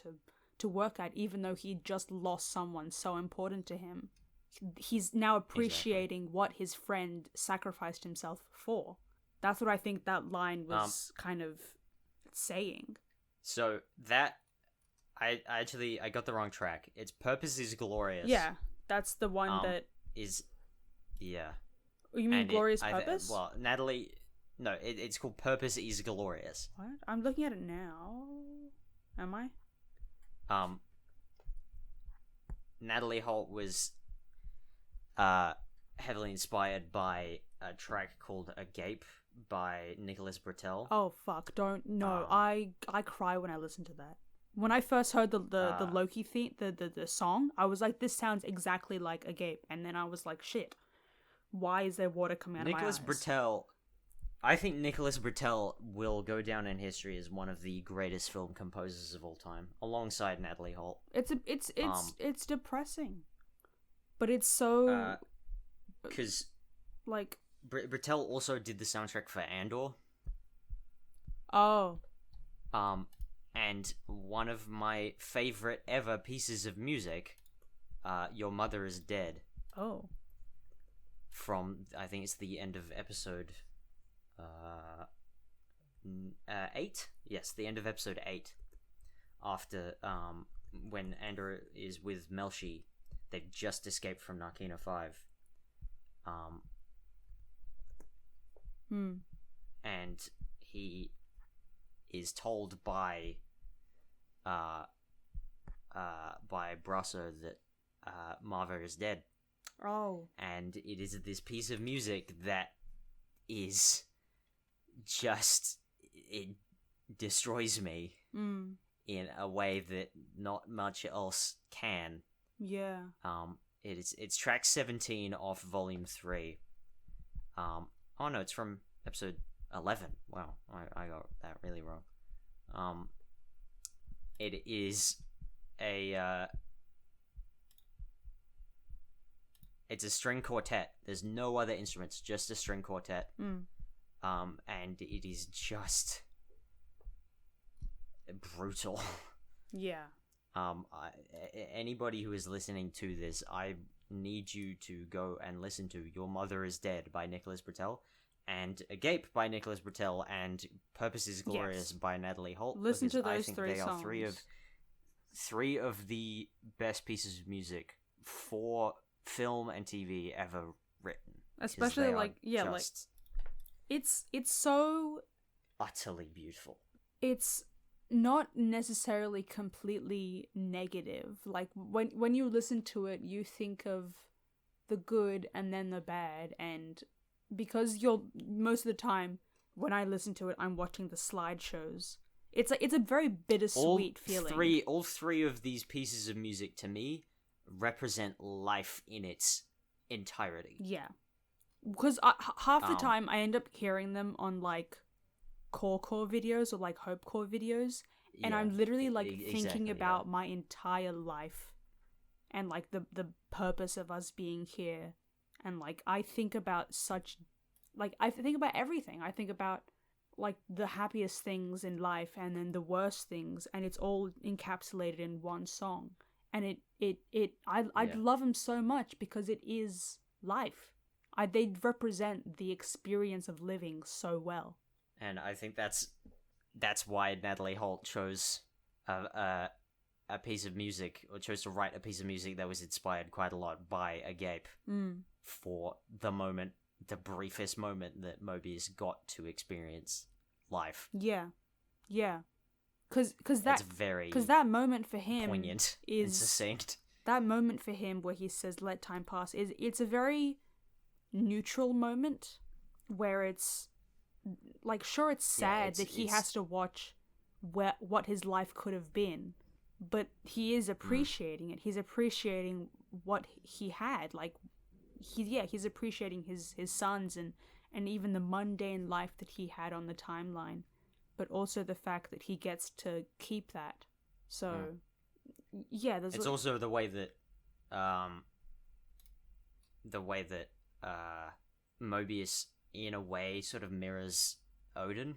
to work at, even though he just lost someone so important to him. He's now appreciating what his friend sacrificed himself for. That's what I think that line was kind of saying. So that I got the wrong track. It's Purpose is Glorious. Yeah, that's the one that is. Yeah. You mean Glorious Purpose? Well, Natalie. No, it's called Purpose is Glorious. What? I'm looking at it now. Am I? Natalie Holt was heavily inspired by a track called Agape by Nicholas Britell. Oh fuck! Don't no. I cry when I listen to that. When I first heard the Loki theme, the song, I was like, this sounds exactly like Agape, and then I was like, shit, why is there water coming out of my eyes? Britell. I think Nicholas Britell will go down in history as one of the greatest film composers of all time, alongside Natalie Holt. It's depressing, but it's so because like Britell also did the soundtrack for Andor. Oh. And one of my favorite ever pieces of music, Your Mother is Dead. Oh. From, I think it's the end of episode 8? Yes, the end of episode 8. After, when Andor is with Melshi, they've just escaped from Narkina 5. And he is told by Brasso that Marva is dead. Oh. And it is this piece of music that is just, it destroys me in a way that not much else can. Yeah. It's track 17 off volume 3. Oh no, it's from episode 11. Wow, I got that really wrong. It is it's a string quartet. There's no other instruments, just a string quartet. And it is just brutal. Yeah. Anybody who is listening to this, I need you to go and listen to Your Mother is Dead by Nicholas Britell, and Agape by Nicholas Britell, and Purpose is Glorious by Natalie Holt. Listen to those I think three they songs. Are three of the best pieces of music for film and TV ever written. Especially like it's so utterly beautiful. It's not necessarily completely negative. Like when you listen to it, you think of the good and then the bad, and because you're most of the time when I listen to it, I'm watching the slideshows. It's a very bittersweet feeling. All three of these pieces of music to me represent life in its entirety. Yeah, because half the time I end up hearing them on like core videos or like hope core videos, and I'm literally like thinking about my entire life and like the purpose of us being here, and like I think about everything. I think about like the happiest things in life and then the worst things, and it's all encapsulated in one song. And I love them so much because it is life. They represent the experience of living so well. And I think that's why Natalie Holt chose a piece of music, or chose to write a piece of music that was inspired quite a lot by Agape for the briefest moment that Mobius got to experience life. Yeah. Because that moment for him poignant is and succinct. That moment for him where he says "let time pass" it's a very neutral moment where it's like, sure, it's sad that he has to watch what his life could have been, but he is appreciating it. He's appreciating what he had. Like he's appreciating his sons and even the mundane life that he had on the timeline, but also the fact that he gets to keep that. So Yeah, there's It's also the way that Mobius in a way sort of mirrors Odin.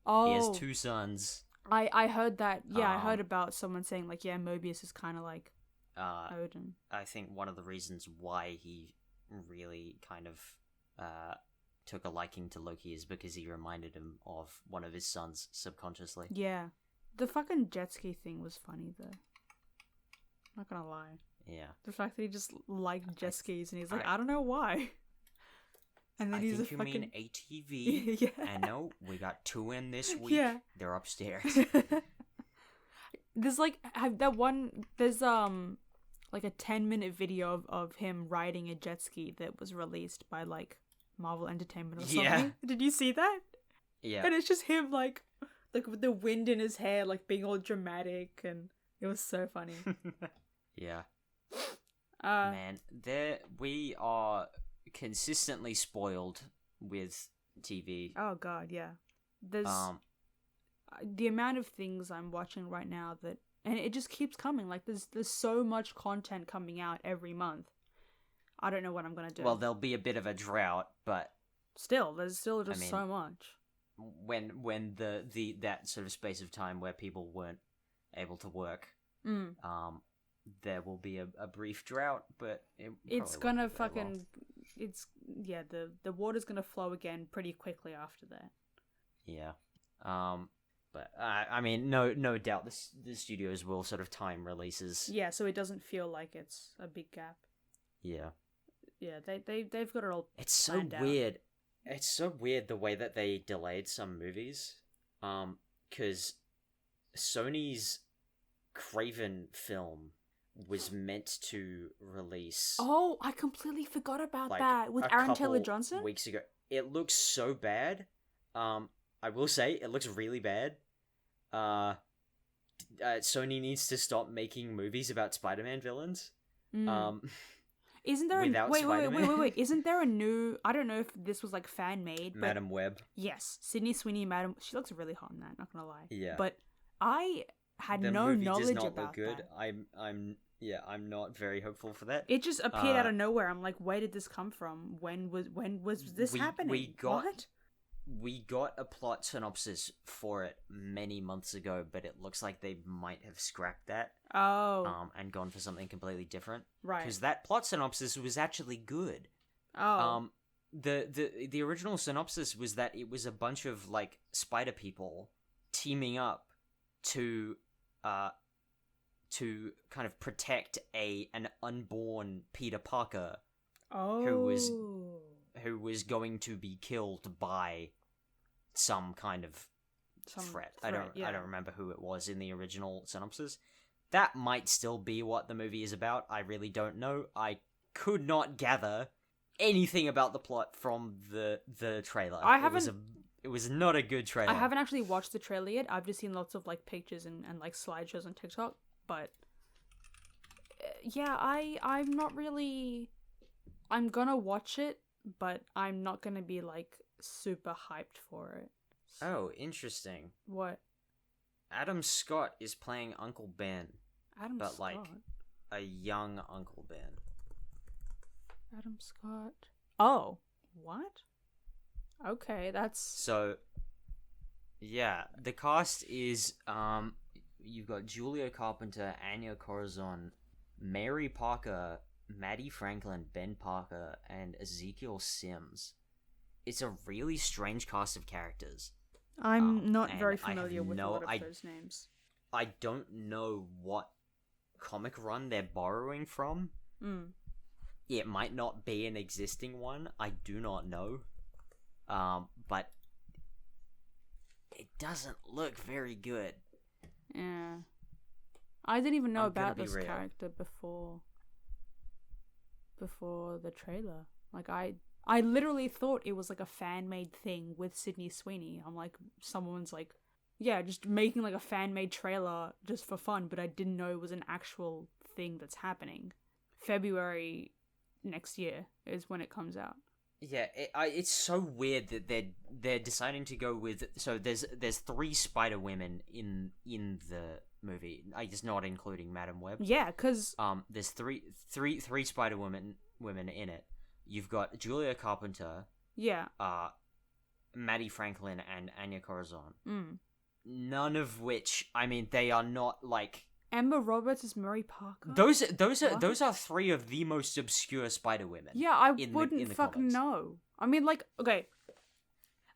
Oh, He has two sons. I heard that. Yeah, I heard about someone saying like, yeah, Mobius is kind of like Odin. I think one of the reasons why he really kind of took a liking to Loki is because he reminded him of one of his sons subconsciously. Yeah, the fucking jet ski thing was funny though. Not gonna lie. Yeah. The fact that he just liked jet skis and he's like, I don't know why. And then I he's think a you fucking mean ATV. Yeah. And no, we got 2 in this week. Yeah. They're upstairs. There's like there's like a 10-minute video of him riding a jet ski that was released by like Marvel Entertainment or something. Yeah. Did you see that? Yeah. And it's just him like with the wind in his hair, like being all dramatic, and it was so funny. Yeah. Man, we are consistently spoiled with TV. Oh god, yeah. There's the amount of things I'm watching right now and it just keeps coming. Like there's so much content coming out every month. I don't know what I'm gonna do. Well, there'll be a bit of a drought, but there's still just so much. When that sort of space of time where people weren't able to work, there will be a brief drought, but it's gonna fucking the water's gonna flow again pretty quickly after that. Yeah. But I mean, no doubt the studios will sort of time releases. Yeah, so it doesn't feel like it's a big gap. Yeah. Yeah, they've got it all. It's so planned weird. out. It's so weird the way that they delayed some movies. Because Sony's Craven film was meant to release. Oh, I completely forgot about like, that with a Aaron couple Taylor Johnson. Weeks ago, it looks so bad. I will say it looks really bad. Sony needs to stop making movies about Spider-Man villains. Isn't there wait? Isn't there a new? I don't know if this was like fan made. Madam Web. Yes, Sydney Sweeney, Madam. She looks really hot in that. Not gonna lie. Yeah. But I had The no movie knowledge does not about look good. that. I'm not very hopeful for that. It just appeared out of nowhere. I'm like, where did this come from? When was this happening? What? We got a plot synopsis for it many months ago, but it looks like they might have scrapped that. Oh. And gone for something completely different. Right. Because that plot synopsis was actually good. Oh. The original synopsis was that it was a bunch of like spider people teaming up to kind of protect an unborn Peter Parker. Oh. Who was going to be killed by some kind of threat. I don't remember who it was in the original synopsis. That might still be what the movie is about. I really don't know. I could not gather anything about the plot from the trailer. It was not a good trailer. I haven't actually watched the trailer yet. I've just seen lots of like pictures and like slideshows on TikTok. But yeah, I'm not really. I'm gonna watch it, but I'm not gonna be like super hyped for it. So, Oh, interesting. what? Adam Scott is playing Uncle Ben, Adam but Scott. like a young Uncle Ben. Adam Scott. Oh, what? Okay, that's So, yeah, the cast is you've got Julia Carpenter, Anya Corazon, Mary Parker, Maddie Franklin, Ben Parker, and Ezekiel Sims. It's a really strange cast of characters. I'm not and very I have familiar with a no- lot of I- those names. I don't know what comic run they're borrowing from. It might not be an existing one. I do not know. But it doesn't look very good. Yeah. I didn't even know I'm gonna about be this real. character before the trailer. Like I literally thought it was like a fan-made thing with Sydney Sweeney. I'm like, someone's like, yeah, just making like a fan-made trailer just for fun, but I didn't know it was an actual thing that's happening. February next year is when it comes out. Yeah, it's so weird that they're deciding to go with. So there's 3 Spider Women in movie. I guess not including Madam Web. Yeah, because There's three Spider women in it. You've got Julia Carpenter, yeah, Maddie Franklin, and Anya Corazon. mm. None of which, I mean, they are not like Emma Roberts is Mary Parker. those are three of the most obscure Spider Women. Yeah, I in wouldn't the fucking comics. know. I mean, like, okay,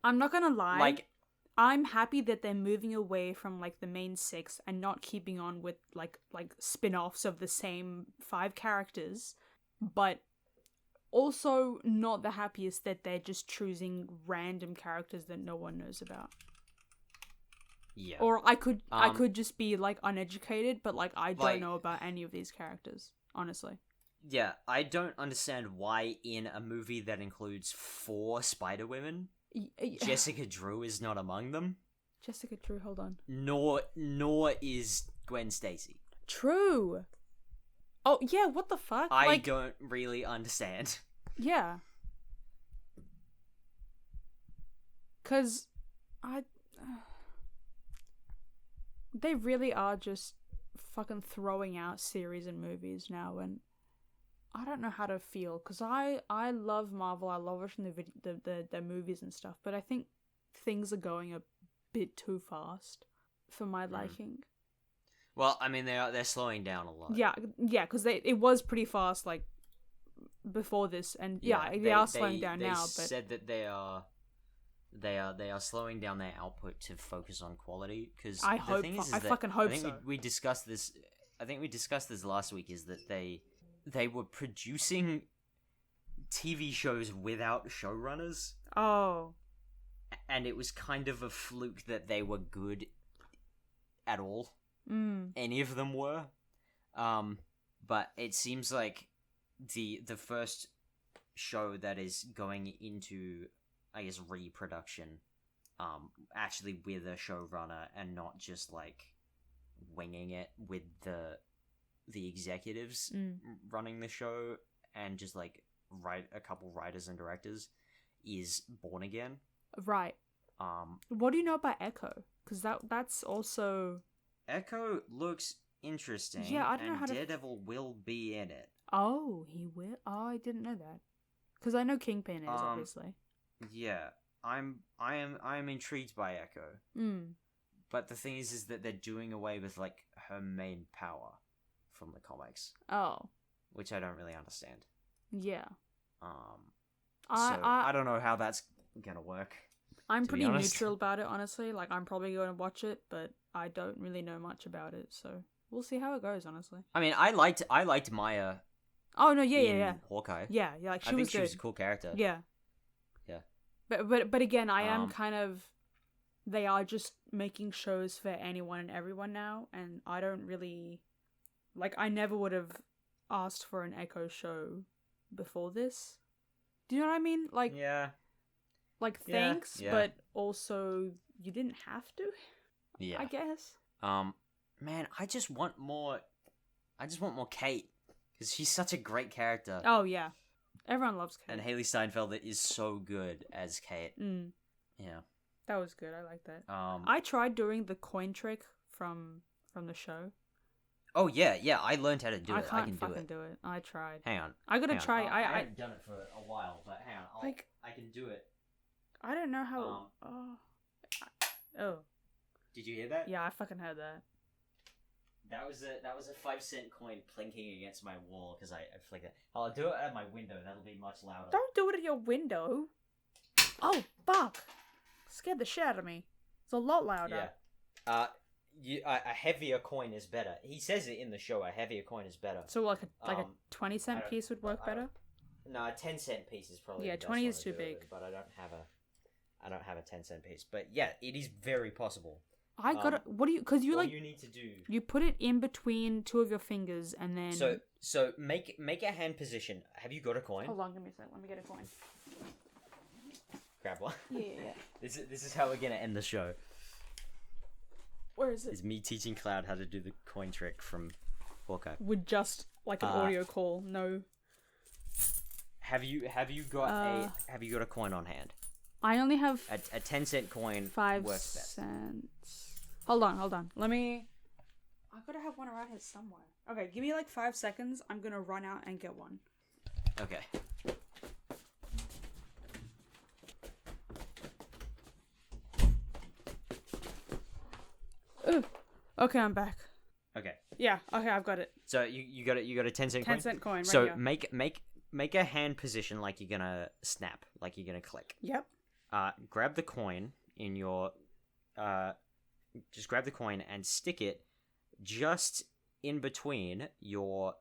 I'm not gonna lie. Like, I'm happy that they're moving away from like the main 6 and not keeping on with like spin-offs of the same 5 characters, but also not the happiest that they're just choosing random characters that no one knows about. yeah. Or I could just be like uneducated, but like I don't Like- know about any of these characters, honestly. Yeah, I don't understand why in a movie that includes 4 Spider Women, Jessica Drew is not among them. Jessica Drew, hold on. Nor is Gwen Stacy. True. Oh yeah, what the fuck? I don't really understand. Yeah. Cause they really are just fucking throwing out series and movies now, and I don't know how to feel. Cause I love Marvel. I love watching the movies and stuff, but I think things are going a bit too fast for my liking. Well, I mean, they're slowing down a lot. Yeah, because it was pretty fast like before this, and they are slowing down now. But said that they are slowing down their output to focus on quality. Because I fucking hope I think so. we discussed this. I think we discussed this last week. Is that they were producing TV shows without showrunners, Oh, and it was kind of a fluke that they were good at all. Any of them were, but it seems like the first show that is going into, I guess, reproduction, actually with a showrunner and not just like winging it with the executives running the show and just like write a couple writers and directors, is Born Again. right. What do you know about Echo? Because that's also. Echo looks interesting. Yeah, I don't know and how to. Daredevil will be in it. Oh, he will. Oh, I didn't know that. Because I know Kingpin is obviously. Yeah, I am intrigued by Echo. But the thing is that they're doing away with like her main power from the comics, Oh, which I don't really understand. yeah. I don't know how that's gonna work. I'm to be pretty honest. neutral about it, honestly. Like, I'm probably going to watch it, but I don't really know much about it, so we'll see how it goes, honestly. I mean, I liked Maya. Oh no, in yeah. Hawkeye. Yeah, like I she think was she good. was a cool character. Yeah. Yeah. But again, I am Um, kind of. They are just making shows for anyone and everyone now, and I don't really. Like, I never would have asked for an Echo show before this. Do you know what I mean? Like, Yeah. like Yeah, thanks, yeah. but also you didn't have to. Yeah. I guess. Man, I just want more Kate, because she's such a great character. Oh yeah, everyone loves Kate. And Haley Steinfeld is so good as Kate. Yeah. That was good. I like that. Um. I tried doing the coin trick from the show. Oh yeah. I learned how to do I it. can't I can fucking do it. do it. I tried. Hang on. I gotta Hang on. try. I I haven't done it for a while, but hang on. Like- I can do it. I don't know how. Oh. Did you hear that? Yeah, I fucking heard that. That was a 5-cent coin plinking against my wall because I flicked it. I'll do it at my window. That'll be much louder. Don't do it at your window. Oh fuck! Scared the shit out of me. It's a lot louder. Yeah. A heavier coin is better. He says it in the show. A heavier coin is better. So like a 20 I cent don't- piece would work I better. No, a 10-cent piece is probably Yeah, the best 20 one is to too do it big. with, but I don't have a 10-cent piece. But yeah, it is very possible. I gotta. What do you? Because you All like you need to do. you put it in between two of your fingers and then. So make a hand position. Have you got a coin? Hold on, give me a sec. Let me get a coin. Grab one. Yeah. This is how we're gonna end the show. Where is it? Is me teaching Cloud how to do the coin trick from Hawkeye. With just like an audio call, no. Have you got a coin on hand? I only have A 10-cent coin 5 works best. cents. Hold on. Let me I gotta have one around here somewhere. Okay, give me like 5 seconds. I'm gonna run out and get one. Okay. Ooh. Okay, I'm back. Okay. Yeah, okay, I've got it. So you got a 10-cent coin? 10-cent coin, right So here. make a hand position like you're gonna snap, like you're gonna click. Yep. Grab the coin in your just grab the coin and stick it just in between your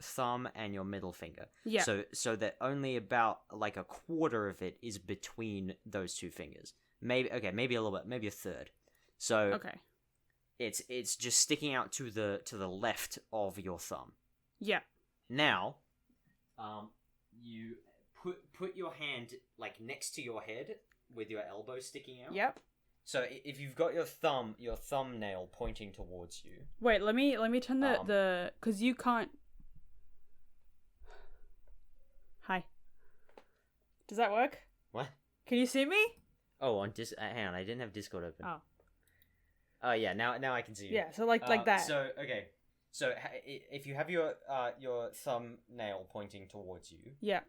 thumb and your middle finger. Yeah. So that only about like a quarter of it is between those two fingers. Maybe a little bit, maybe a third. So Okay. it's just sticking out to the left of your thumb. Yeah. Now, you put your hand like next to your head with your elbow sticking out. Yep. So if you've got your thumbnail pointing towards you. Wait, let me turn the cuz you can't. Hi. Does that work? What? Can you see me? Oh, hang on, I didn't have Discord open. Oh. Oh yeah, now I can see you. Yeah, so like that. So okay. So if you have your thumbnail pointing towards you. Yeah.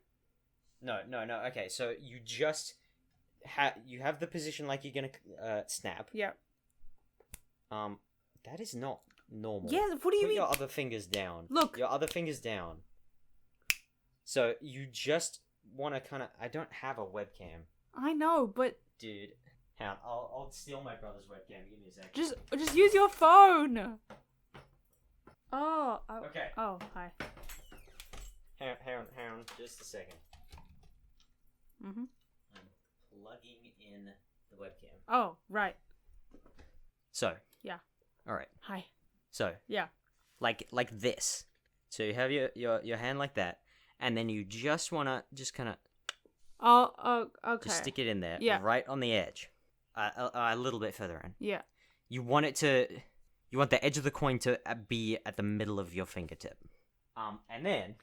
No. Okay, so you just you have the position like you're gonna snap. Yeah. That is not normal. Yeah, what do you Put mean? your other fingers down. Look. Your other fingers down. So you just want to kind of. I don't have a webcam, I know, but dude. Hang on, I'll steal my brother's webcam. Give me a sec. just use your phone. Oh. Okay. Oh, hi. Hang on, just a second. Mhm. I'm plugging in the webcam. Oh, right. So. Yeah. All right. Hi. So. Yeah. Like this. So you have your hand like that, and then you just wanna kind of. Oh, okay. Just stick it in there. Yeah. Right on the edge. A little bit further in. Yeah. You want the edge of the coin to be at the middle of your fingertip. And then,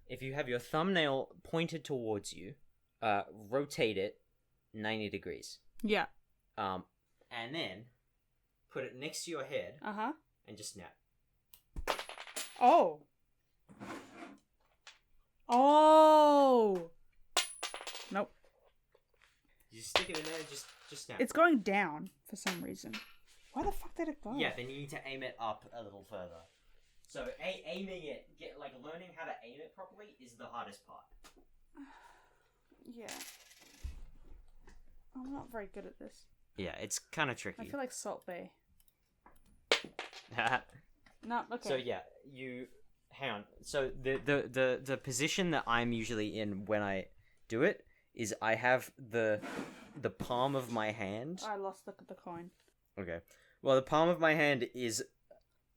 if you have your thumbnail pointed towards you, rotate it 90 degrees. Yeah. And then, put it next to your head, Uh-huh. and just snap. Oh. Oh. Nope. You stick it in there and just snap. It's going down for some reason. Why the fuck did it go? Yeah, then you need to aim it up a little further. So aiming it, learning how to aim it properly is the hardest part. Yeah. I'm not very good at this. Yeah, it's kind of I tricky. feel like Salt Bay. No, okay. So yeah, hang on. So the position that I'm usually in when I do it is I have the palm of my hand. I lost the coin. Okay. Well, the palm of my hand is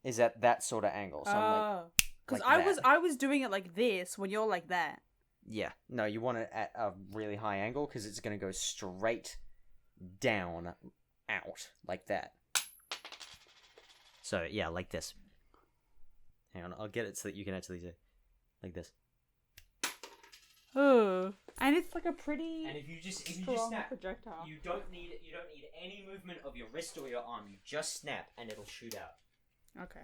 at that sort of angle. So I'm like, because like I was doing it like this when you're like that. yeah. No, you want it at a really high angle because it's gonna go straight down, out like that. So yeah, like this. Hang on, I'll get it so that you can actually see, like this. Oh, and it's like a pretty And if you just strong snap, projectile. you don't need any movement of your wrist or your arm. You just snap and it'll shoot out. Okay.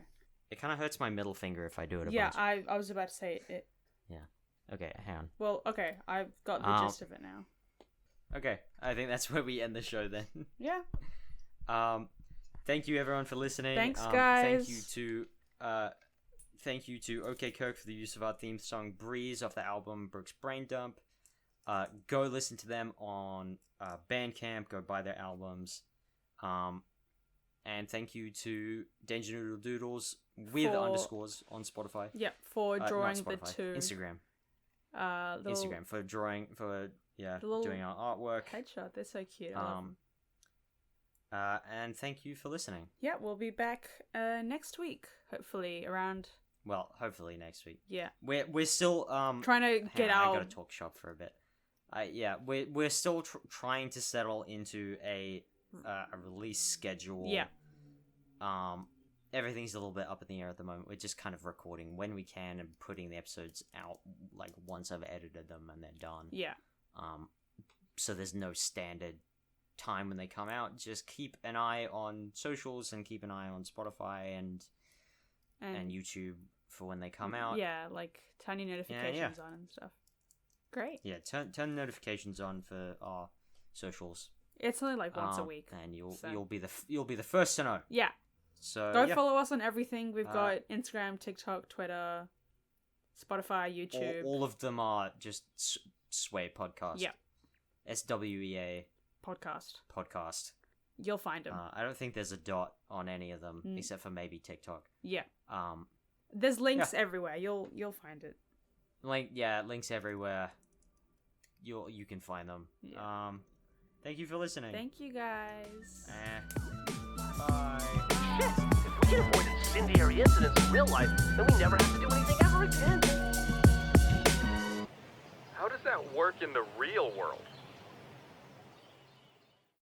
It kind of hurts my middle finger if I do it a Yeah, bunch. I was about to say it. Okay, hang on. Well, okay, I've got the gist of it now. Okay, I think that's where we end the show then. Yeah. Thank you everyone for listening. Thanks, guys. Thank you to OkayKirk for the use of our theme song Breeze off the album Brooks Brain Dump. Go listen to them on Bandcamp. Go buy their albums. And thank you to Danger Noodle Doodles with underscores on Spotify. Yep, for drawing not the Spotify, two. Instagram. Little Instagram for drawing little doing our artwork. headshot. They're so cute. I love them. And thank you for listening. Yeah, we'll be back next week, hopefully around. Well, hopefully next week. Yeah. We're still Trying to get I our. gotta talk shop for a bit. We're still trying to settle into a release schedule. Yeah. Everything's a little bit up in the air at the moment. We're just kind of recording when we can and putting the episodes out like once I've edited them and they're done. Yeah. So there's no standard time when they come out. Just keep an eye on socials and keep an eye on Spotify and YouTube for when they come out. Yeah, like turn your notifications on and stuff. Great. Yeah, turn notifications on for our socials. It's only like once a week, and you'll be the first to know. Yeah. So go follow us on everything. We've got Instagram, TikTok, Twitter, Spotify, YouTube. All of them are just SWEA podcast. Yeah. SWEA podcast. You'll find them. I don't think there's a dot on any of them except for maybe TikTok. Yeah. There's links everywhere. You'll find it. Links everywhere. You can find them. Yeah. Thank you for listening. Thank you guys. Bye. Shit! If we can avoid incendiary incidents in real life, then we never have to do anything ever again. How does that work in the real world?